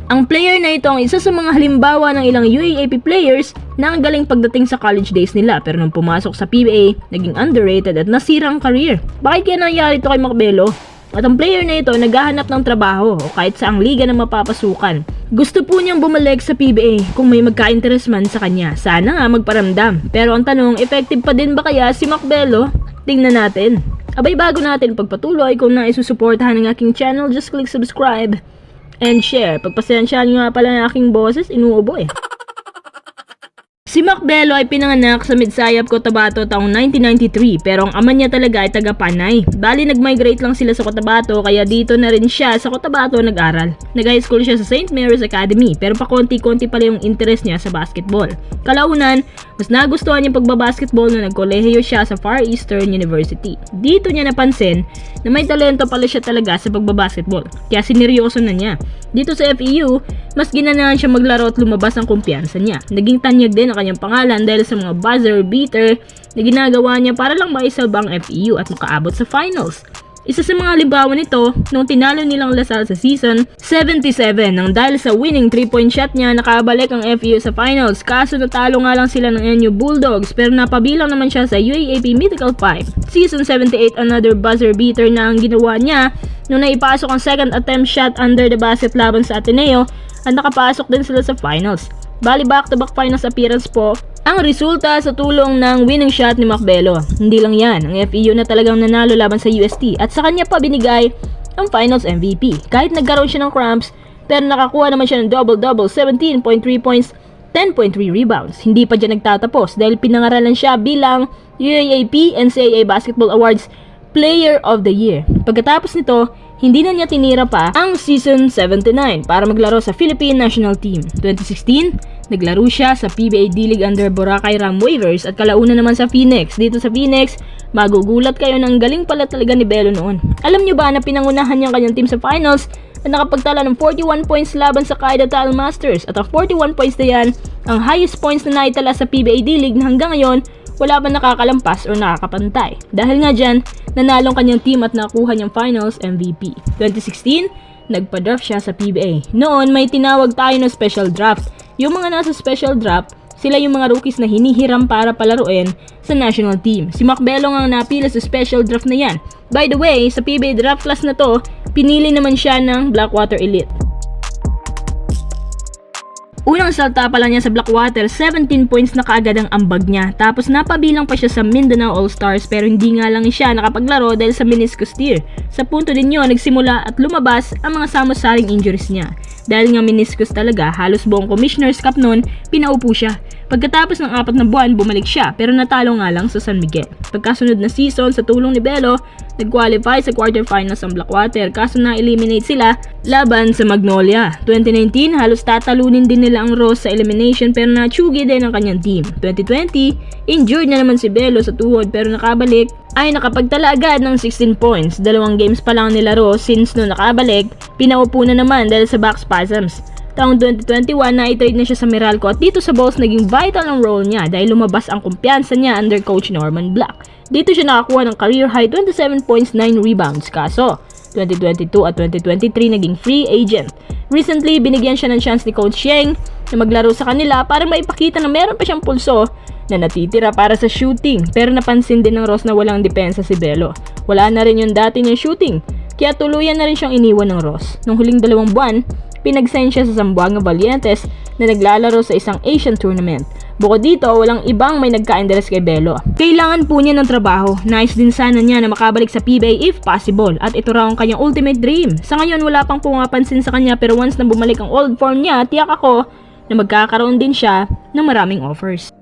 Ang player na ito ang isa sa mga halimbawa ng ilang UAAP players na ang galing pagdating sa college days nila pero nung pumasok sa PBA, naging underrated at nasira ang career. Bakit kaya nangyari ito kay Macbelo? At ang player na ito naghahanap ng trabaho o kahit saang liga na mapapasukan. Gusto po niyang bumalik sa PBA kung may magka-interest man sa kanya. Sana nga magparamdam. Pero ang tanong, effective pa din ba kaya si Macbelo? Tingnan natin. Abay, bago natin pagpatuloy, kung nais susuportahan ng aking channel, just click subscribe and share. Pagpasensyahan nyo nga pala ng aking boses, inuubo eh. Si Macbelo ay pinanganak sa Midsayap, Cotabato taong 1993 pero ang ama niya talaga ay taga Panay. Bali nag-migrate lang sila sa Cotabato kaya dito na rin siya sa Cotabato nag-aral. Nag-high school siya sa St. Mary's Academy pero pakonti-konti pala yung interest niya sa basketball. Kalaunan, mas nagustuhan niya pagbabasketball na nagkolehiyo siya sa Far Eastern University. Dito niya napansin na may talento pala siya talaga sa pagbabasketball kaya sineryoso na niya. Dito sa FEU, mas ginanahan siya maglaro at lumabas ang kumpiyansa niya. Naging tanyag din ang kanyang pangalan dahil sa mga buzzer beater na ginagawa niya para lang maisalba ang FEU at makaabot sa finals. Isa sa mga halimbawa nito, nung tinalo nilang Lasal sa season 77 nang dahil sa winning 3-point shot niya nakabalik ang FEU sa finals. Kaso natalo nga lang sila ng NU Bulldogs pero napabilang naman siya sa UAAP Mythical 5. Season 78, another buzzer beater na ang ginawa niya nung naipasok ang second attempt shot under the basket laban sa Ateneo at nakapasok din sila sa finals. Bali back-to-back finals appearance po ang resulta sa tulong ng winning shot ni Macbelo. Hindi lang yan, ang FEU na talagang nanalo laban sa UST at sa kanya pa binigay ang finals MVP. Kahit nagkaroon siya ng cramps, pero nakakuha naman siya ng double-double, 17.3 points, 10.3 rebounds. Hindi pa dyan nagtatapos dahil pinangaralan siya bilang UAAP NCAA Basketball Awards Player of the Year. Pagkatapos nito, hindi na niya tinira pa ang season 79 para maglaro sa Philippine National Team. 2016, naglaro siya sa PBA D-League under Boracay Ram Wavers at kalauna naman sa Phoenix. Dito sa Phoenix, magugulat kayo ng galing pala talaga ni Belo noon. Alam nyo ba na pinangunahan niyang kanyang team sa finals at nakapagtala ng 41 points laban sa Qaeda Tile Masters at ang 41 points na yan, ang highest points na naitala sa PBA D-League na hanggang ngayon wala ba nakakalampas o nakakapantay. Dahil nga dyan, nanalong kanyang team at nakuha niyang finals MVP. 2016, nagpa-draft siya sa PBA. Noon, may tinawag tayo na special draft. Yung mga nasa special draft, sila yung mga rookies na hinihiram para palaruin sa national team. Si Macbelo ang napila sa special draft na yan. By the way, sa PBA draft class na to, pinili naman siya ng Blackwater Elite. Unang salta pala niya sa Blackwater, 17 points na kaagad ang ambag niya. Tapos napabilang pa siya sa Mindanao All-Stars pero hindi nga lang siya nakapaglaro dahil sa meniscus tear. Sa punto din yun, nagsimula at lumabas ang mga samosaring injuries niya. Dahil nga meniscus talaga, halos buong Commissioner's Cup noon, pinaupo siya. Pagkatapos ng 4 na buwan, bumalik siya pero natalo nga lang sa San Miguel. Pagkasunod na season sa tulong ni Belo, nag-qualify sa quarterfinals ang Blackwater kaso na-eliminate sila laban sa Magnolia. 2019, halos tatalunin din nila ang Ross sa elimination pero natsugi din ang kanyang team. 2020, injured na naman si Belo sa tuhod pero nakabalik ay nakapagtala agad ng 16 points. 2 games pa lang nila Ross since no nakabalik, pinaupo na naman dahil sa back spasms. Taong 2021 na i-trade na siya sa Meralco at dito sa Bulls naging vital ang role niya dahil lumabas ang kumpiyansa niya under coach Norman Black. Dito siya nakakuha ng career high 27 points, 9 rebounds. Kaso, 2022 at 2023 naging free agent. Recently, binigyan siya ng chance ni Coach Yeng na maglaro sa kanila para maipakita na meron pa siyang pulso na natitira para sa shooting. Pero napansin din ng Ross na walang depensa si Belo. Wala na rin yung dati niyang shooting. Kaya tuluyan na rin siyang iniwan ng Ross. Nung huling 2 buwan, pinag-sign siya sa Zamboanga Valientes na naglalaro sa isang Asian tournament. Bukod dito, walang ibang may nagka-interest kay Belo. Kailangan po niya ng trabaho. Nice din sana niya na makabalik sa PBA if possible. At ito raw ang kanyang ultimate dream. Sa ngayon, wala pang pumapansin sa kanya pero once na bumalik ang old form niya, tiyak ako na magkakaroon din siya ng maraming offers.